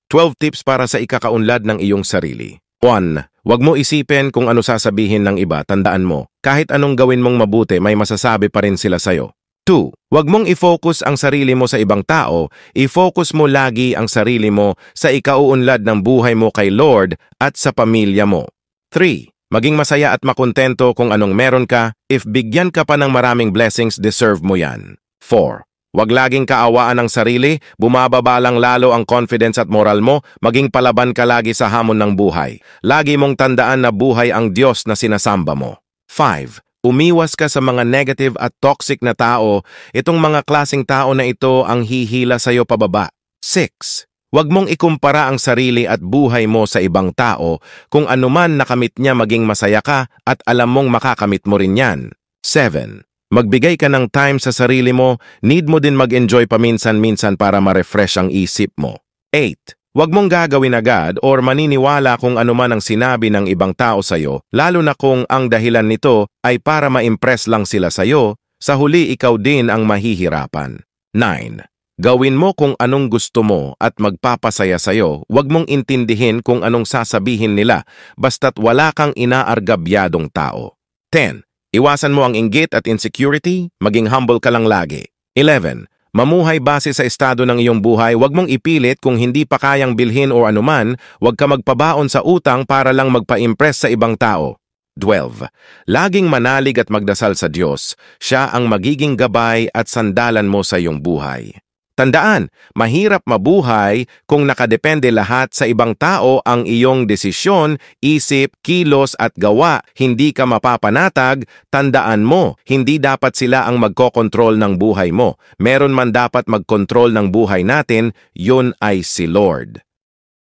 12 tips para sa ikakaunlad ng iyong sarili. 1. Huwag mo isipin kung ano sasabihin ng iba, tandaan mo. Kahit anong gawin mong mabuti, may masasabi pa rin sila sa'yo. 2. Huwag mong i-focus ang sarili mo sa ibang tao, i-focus mo lagi ang sarili mo sa ikauunlad ng buhay mo kay Lord at sa pamilya mo. 3. Maging masaya at makontento kung anong meron ka, if bigyan ka pa ng maraming blessings, deserve mo yan. 4. Huwag laging kaawaan ang sarili, bumababa lang lalo ang confidence at moral mo, maging palaban ka lagi sa hamon ng buhay. Lagi mong tandaan na buhay ang Diyos na sinasamba mo. 5. Umiwas ka sa mga negative at toxic na tao, itong mga klaseng tao na ito ang hihila sa iyo pababa. 6. Huwag mong ikumpara ang sarili at buhay mo sa ibang tao, kung anuman nakamit niya maging masaya ka at alam mong makakamit mo rin yan. 7. Magbigay ka ng time sa sarili mo, need mo din mag-enjoy paminsan-minsan para ma-refresh ang isip mo. 8. Huwag mong gagawin agad or maniniwala kung anuman ang sinabi ng ibang tao sa'yo, lalo na kung ang dahilan nito ay para ma-impress lang sila sa'yo, sa huli ikaw din ang mahihirapan. 9. Gawin mo kung anong gusto mo at magpapasaya sa'yo, huwag mong intindihin kung anong sasabihin nila, basta't wala kang inaargabyadong tao. 10. Iwasan mo ang inggit at insecurity, maging humble ka lang lagi. 11. Mamuhay base sa estado ng iyong buhay, huwag mong ipilit kung hindi pa kayang bilhin o anuman, huwag ka magpabaon sa utang para lang magpa-impress sa ibang tao. 12. Laging manalig at magdasal sa Diyos, siya ang magiging gabay at sandalan mo sa iyong buhay. Tandaan, mahirap mabuhay kung nakadepende lahat sa ibang tao ang iyong desisyon, isip, kilos at gawa. Hindi ka mapapanatag, tandaan mo, hindi dapat sila ang magkokontrol ng buhay mo. Meron man dapat magkontrol ng buhay natin, yun ay si Lord.